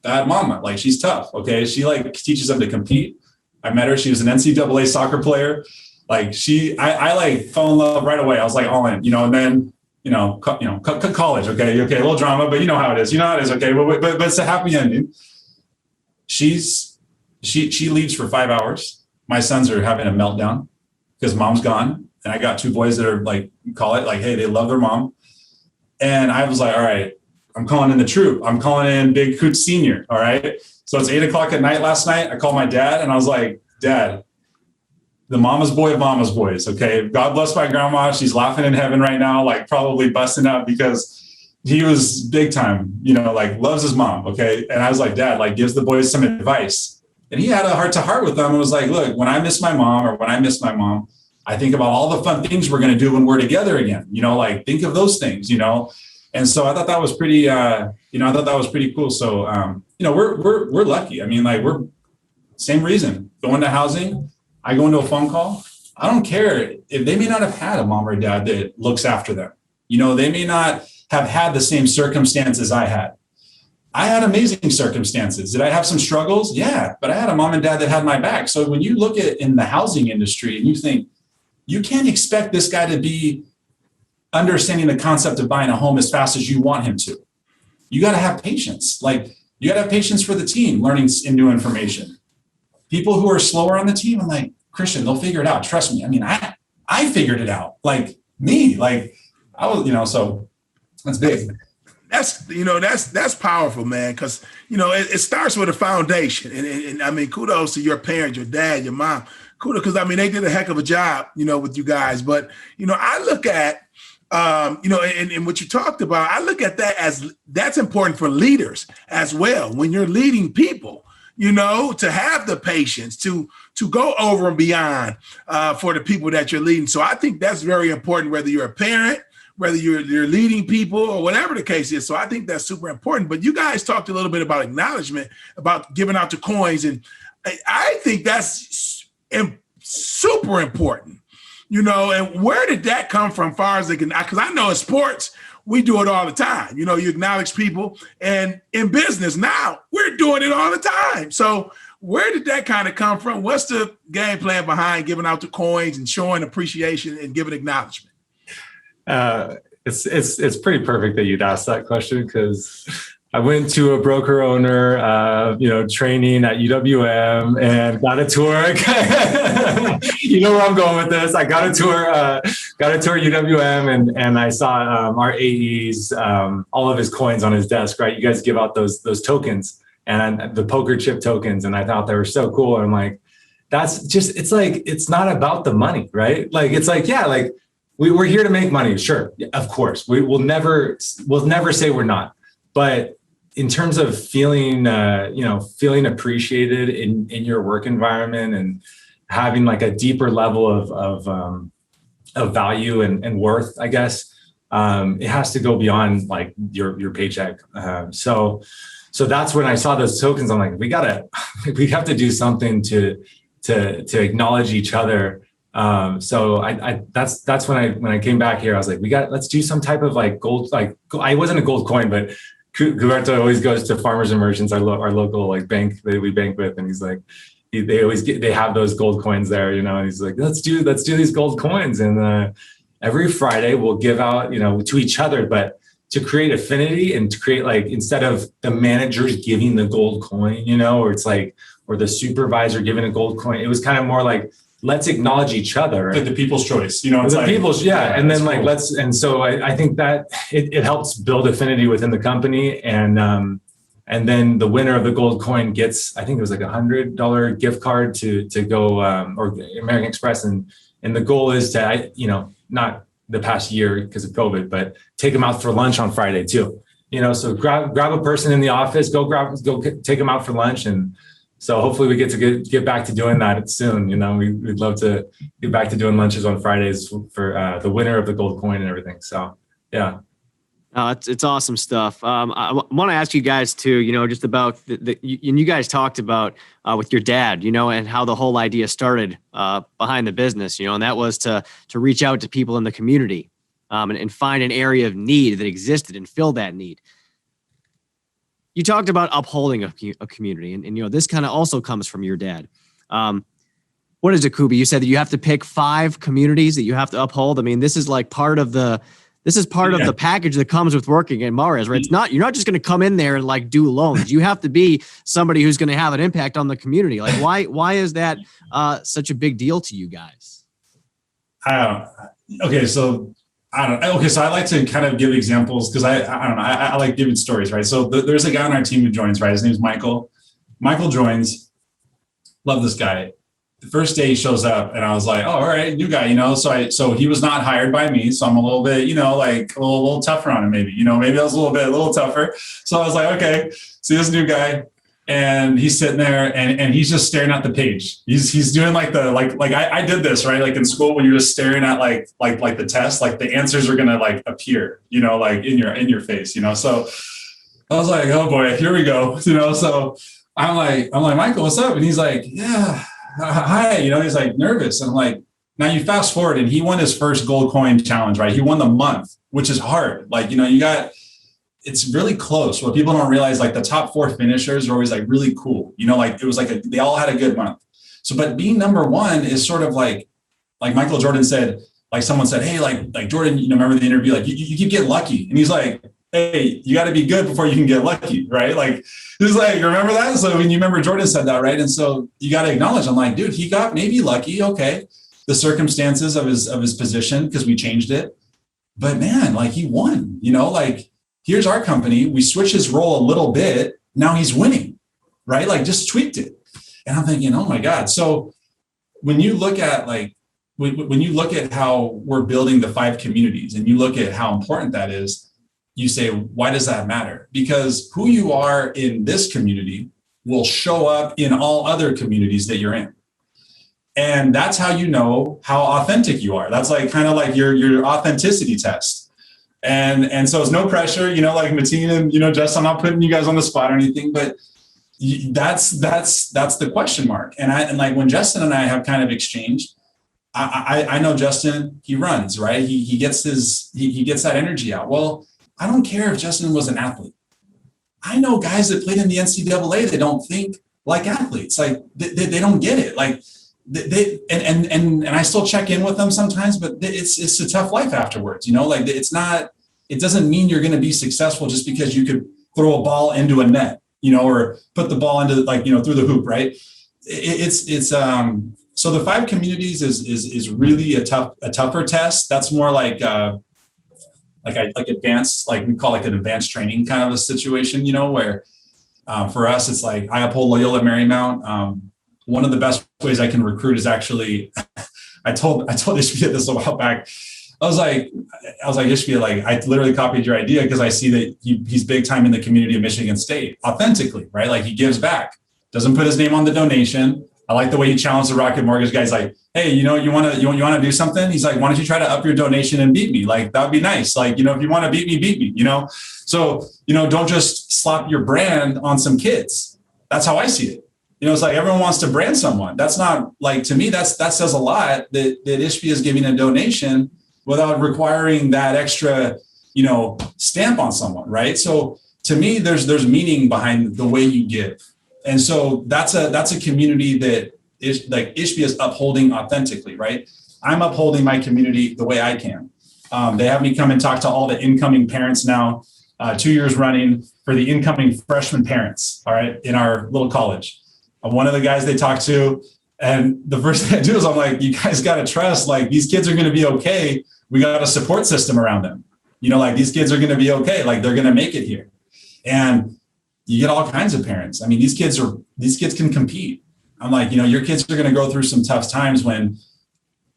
bad mama. Like she's tough. Okay. She like teaches them to compete. I met her. She was an NCAA soccer player. Like I like fell in love right away. I was like all in, and then, college. Okay. A little drama, but you know how it is. Okay. But it's a happy ending. She leaves for 5 hours. My sons are having a meltdown because mom's gone. And I got 2 boys that are like, call it like, hey, they love their mom. And I was like, all right, I'm calling in the troop. I'm calling in Big Coot Senior. All right. So it's 8:00 at night last night. I called my dad and I was like, Dad, the mama's boy of mama's boys. Okay. God bless my grandma. She's laughing in heaven right now, like probably busting up because he was big time, like loves his mom. Okay. And I was like, Dad, like gives the boys some advice. And he had a heart to heart with them and was like, look, when I miss my mom, I think about all the fun things we're going to do when we're together again, like think of those things, And so I thought that was pretty, cool. So, we're lucky. I mean, like we're same reason going to housing. I go into a phone call. I don't care if they may not have had a mom or dad that looks after them. They may not have had the same circumstances I had. I had amazing circumstances. Did I have some struggles? Yeah, but I had a mom and dad that had my back. So when you look at in the housing industry and you think, you can't expect this guy to be understanding the concept of buying a home as fast as you want him to. You got to have patience. Like you got to have patience for the team, learning new information. People who are slower on the team, I'm like, Christian, they'll figure it out. Trust me. I mean, I figured it out. Like me, like I was, so that's big. That's powerful, man. Cause it starts with a foundation and I mean, kudos to your parents, your dad, your mom, kudos. Cause I mean, they did a heck of a job, with you guys, but I look at, and what you talked about, I look at that as that's important for leaders as well. When you're leading people, to have the patience to go over and beyond for the people that you're leading. So I think that's very important, whether you're a parent, whether you're leading people or whatever the case is. So I think that's super important. But you guys talked a little bit about acknowledgement, about giving out the coins. And I think that's super important, and where did that come from far as because I know in sports, we do it all the time. You acknowledge people, and in business now we're doing it all the time. So where did that kind of come from? What's the game plan behind giving out the coins and showing appreciation and giving acknowledgement? It's pretty perfect that you'd ask that question because I went to a broker owner, training at UWM and got a tour. You know where I'm going with this. I got a tour UWM and I saw our AE's, all of his coins on his desk, right? You guys give out those tokens and the poker chip tokens. And I thought they were so cool. And I'm like, that's just, it's like, it's not about the money, right? Like, it's like, yeah, like we're here to make money. Sure. Of course. We'll never say we're not, but in terms of feeling appreciated in your work environment and having like a deeper level of value and worth, I guess, it has to go beyond like your paycheck. So that's when I saw those tokens. I'm like, we have to do something to acknowledge each other. So that's when I came back here, I was like, let's do some type of like gold, like I wasn't a gold coin, but Cubberto always goes to Farmers and Merchants, our local like bank that we bank with, and he's like, they have those gold coins there, and he's like, let's do these gold coins, and every Friday we'll give out, to each other, but to create affinity and to create, like, instead of the managers giving the gold coin, or it's like, or the supervisor giving a gold coin, it was kind of more like, let's acknowledge each other. Like the people's choice, it's the like, people's, yeah. And then like, cool. and so I think that it helps build affinity within the company. And then the winner of the gold coin gets, I think it was like $100 gift card to go, or American Express. And the goal is to, not the past year because of COVID, but take them out for lunch on Friday too. So grab a person in the office, go take them out for lunch. And so hopefully we get to get back to doing that soon. We'd love to get back to doing lunches on Fridays for the winner of the gold coin and everything. So, yeah. It's awesome stuff. I want to ask you guys too, just about you guys talked about with your dad, and how the whole idea started behind the business, and that was to reach out to people in the community and find an area of need that existed and fill that need. You talked about upholding a community, and this kind of also comes from your dad. What is it, Cubie? You said that you have to pick 5 communities that you have to uphold. I mean, this is like part of the package that comes with working at Mares, right? You're not just going to come in there and like do loans. You have to be somebody who's going to have an impact on the community. Like, why is that such a big deal to you guys? Okay, so I like to kind of give examples because I don't know. I like giving stories, right? So there's a guy on our team who joins, right? His name's Michael. Michael joins. Love this guy. The first day he shows up and I was like, oh, all right, new guy, so he was not hired by me. So I'm a little bit, like a little tougher on him, maybe, maybe I was a little tougher. So I was like, okay, see this new guy. And he's sitting there and he's just staring at the page. He's doing like I did this, right? Like in school when you're just staring at like the test, like the answers are going to like appear, like in your face, So I was like, oh boy, here we go. So I'm like, Michael, what's up? And he's like, yeah. Hi, he's like nervous. And I'm like, now you fast forward and he won his first gold coin challenge, right? He won the month, which is hard. Like, it's really close. What people don't realize, like the top 4 finishers are always like really cool. Like it was like they all had a good month. So, but being number 1 is sort of like Michael Jordan said, like someone said, hey, like Jordan, remember the interview, like you keep getting lucky. And he's like, hey, you got to be good before you can get lucky, right? Like, he's like, remember that? So when you remember Jordan said that, right? And so you got to acknowledge, I'm like, dude, he got maybe lucky. Okay. The circumstances of his position, because we changed it. But man, like he won, like here's our company. We switched his role a little bit. Now he's winning, right? Like just tweaked it. And I'm thinking, oh my God. So when you look at when you look at how we're building the 5 communities and you look at how important that is, you say, why does that matter? Because who you are in this community will show up in all other communities that you're in. And that's how you know how authentic you are. That's like kind of like your authenticity test. And so it's no pressure, like Mateen and, Justin, I'm not putting you guys on the spot or anything, but that's the question mark. And like when Justin and I have kind of exchanged, I know Justin, he runs, right? He gets that energy out. Well, I don't care if Justin was an athlete. I know guys that played in the NCAA that don't think like athletes. Like they don't get it. Like and I still check in with them sometimes, but it's a tough life afterwards. Like it doesn't mean you're going to be successful just because you could throw a ball into a net, or put the ball into through the hoop, right? So the 5 communities is really a tougher test. That's more like advanced, like we call an advanced training kind of a situation, where for us, it's like I uphold Loyola Marymount. One of the best ways I can recruit is actually, I told Ishbia this a while back. I was like, Ishbia, like I literally copied your idea because I see that he's big time in the community of Michigan State, authentically, right? Like he gives back, doesn't put his name on the donation. I like the way he challenged the Rocket Mortgage guys, like, hey, you want to do something? He's like, why don't you try to up your donation and beat me? Like, that would be nice. Like, if you want to beat me, So, don't just slap your brand on some kids. That's how I see it. It's like everyone wants to brand someone. That's not like, to me, that says a lot that Ishbia is giving a donation without requiring that extra, stamp on someone, right? So to me, there's meaning behind the way you give. And so that's a community that is like Ishbia is upholding authentically, right? I'm upholding my community the way I can. They have me come and talk to all the incoming parents now, 2 years running for the incoming freshman parents, all right, in our little college. I'm one of the guys they talk to. And the first thing I do is I'm like, you guys got to trust, like these kids are going to be okay. We got a support system around them. You know, like these kids are going to be okay. Like they're going to make it here. And you get all kinds of parents. I mean, these kids can compete. I'm like, you know, your kids are going to go through some tough times when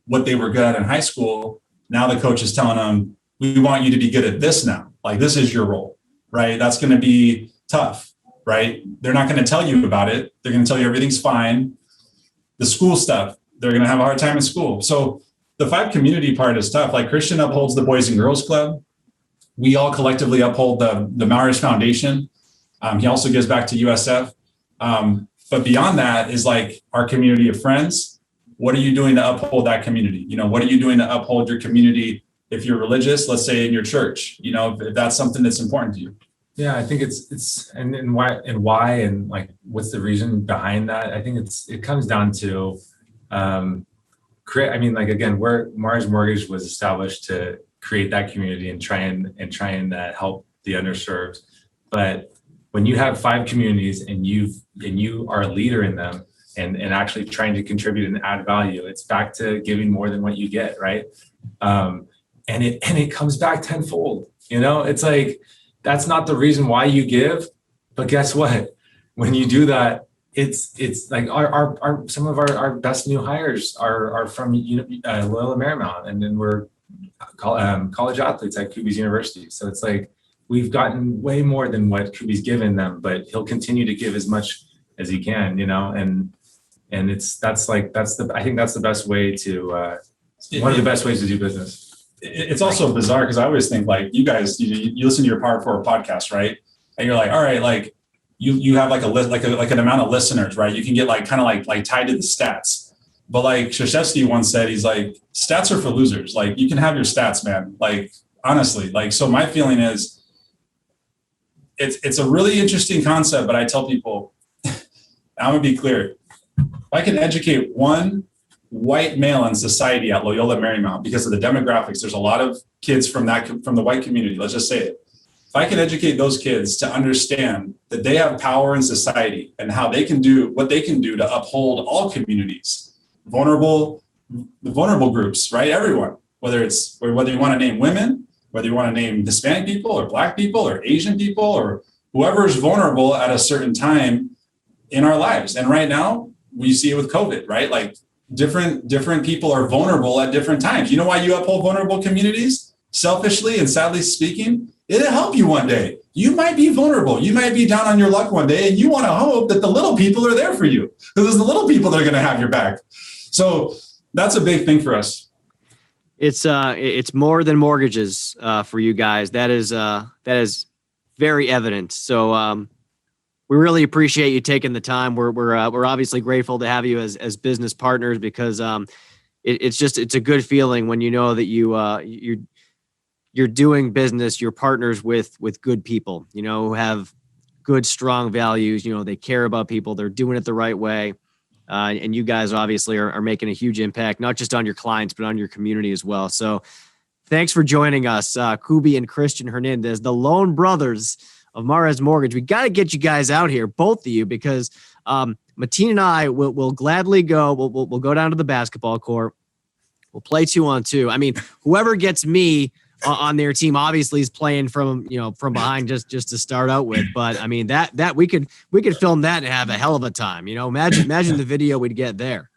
what they were good at in high school, now the coach is telling them, we want you to be good at this now. Like this is your role, right? That's going to be tough, right? They're not going to tell you about it. They're going to tell you everything's fine. The school stuff, they're going to have a hard time in school. So the 5 community part is tough. Like Christian upholds the Boys and Girls Club. We all collectively uphold the Maurice Foundation. He also gives back to USF. But beyond that is like our community of friends. What are you doing to uphold that community? You know, what are you doing to uphold your community? If you're religious, let's say in your church, you know, if that's something that's important to you. Yeah, I think it's and why and like what's the reason behind that? I think it comes down to I mean, like again, where Mars Mortgage was established to create that community and try and help the underserved. But when you have 5 communities and you are a leader in them and actually trying to contribute and add value, it's back to giving more than what you get, right? And it comes back tenfold. You know, it's like that's not the reason why you give, but guess what? When you do that, it's like our some of our best new hires are from Loyola Marymount, and then we're college athletes at Cubie's University. So it's like we've gotten way more than what Cubie's given them, but he'll continue to give as much as he can, you know, and I think that's the best way to one of the best ways to do business. It's also bizarre because I always think like you guys, you listen to your Power Forward podcast, right? And you're like, all right, like you have like a list, like an amount of listeners, right? You can get like kind of like tied to the stats. But like Krzyzewski once said, he's like, stats are for losers. Like you can have your stats, man. Like honestly, like so my feeling is it's a really interesting concept, but I tell people, I'm gonna be clear. If I can educate one white male in society at Loyola Marymount, because of the demographics, there's a lot of kids from the white community. Let's just say it. If I can educate those kids to understand that they have power in society and how they can do what they can do to uphold all communities, the vulnerable groups, right? Everyone, whether you want to name women, whether you want to name Hispanic people or Black people or Asian people or whoever is vulnerable at a certain time in our lives. And right now we see it with COVID, right? Like different people are vulnerable at different times. You know why you uphold vulnerable communities? Selfishly and sadly speaking, it'll help you one day. You might be vulnerable. You might be down on your luck one day, and you want to hope that the little people are there for you, because it's the little people that are going to have your back. So that's a big thing for us. It's more than mortgages for you guys. That is very evident. So we really appreciate you taking the time. We're obviously grateful to have you as business partners, because it's a good feeling when you know that you're doing business, you're partners with good people, you know, who have good, strong values. You know, they care about people. They're doing it the right way. And you guys obviously are making a huge impact, not just on your clients, but on your community as well. So thanks for joining us, Cubie and Christian Hernandez, the lone brothers of Mares Mortgage. We got to get you guys out here, both of you, because Mateen and I will gladly go. We'll go down to the basketball court. We'll play 2-on-2. I mean, whoever gets me on their team obviously is playing from behind just to start out with. But I mean that we could film that and have a hell of a time. You know, imagine the video we'd get there.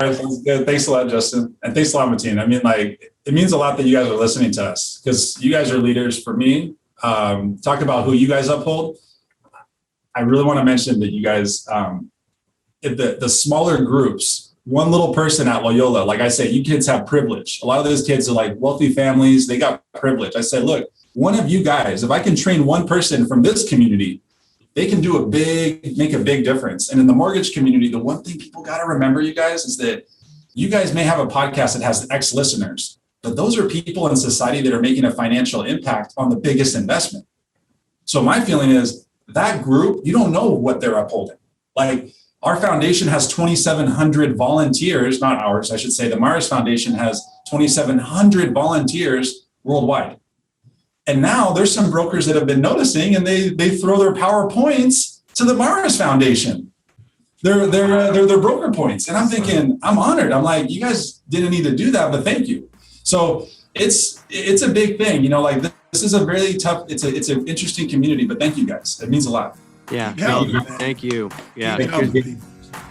Sounds good. Thanks a lot, Justin, and thanks a lot, Mateen. I mean, like it means a lot that you guys are listening to us, because you guys are leaders for me. Talk about who you guys uphold. I really want to mention that you guys, the smaller groups. One little person at Loyola, like I said, you kids have privilege. A lot of those kids are like wealthy families. They got privilege. I said, look, one of you guys, if I can train one person from this community, they can make a big difference. And in the mortgage community, the one thing people got to remember, you guys, is that you guys may have a podcast that has X listeners, but those are people in society that are making a financial impact on the biggest investment. So my feeling is that group, you don't know what they're upholding. Like our foundation has 2,700 volunteers, not ours, I should say. The Mars Foundation has 2,700 volunteers worldwide. And now there's some brokers that have been noticing, and they throw their PowerPoints to the Mars Foundation. They're broker points. And I'm thinking, I'm honored. I'm like, you guys didn't need to do that, but thank you. So it's a big thing, you know, like this is a really tough, it's an interesting community, but thank you guys. It means a lot. Yeah. Yeah. Thank you. Yeah. Keep helping people.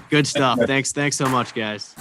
Good stuff. Thanks so much, guys.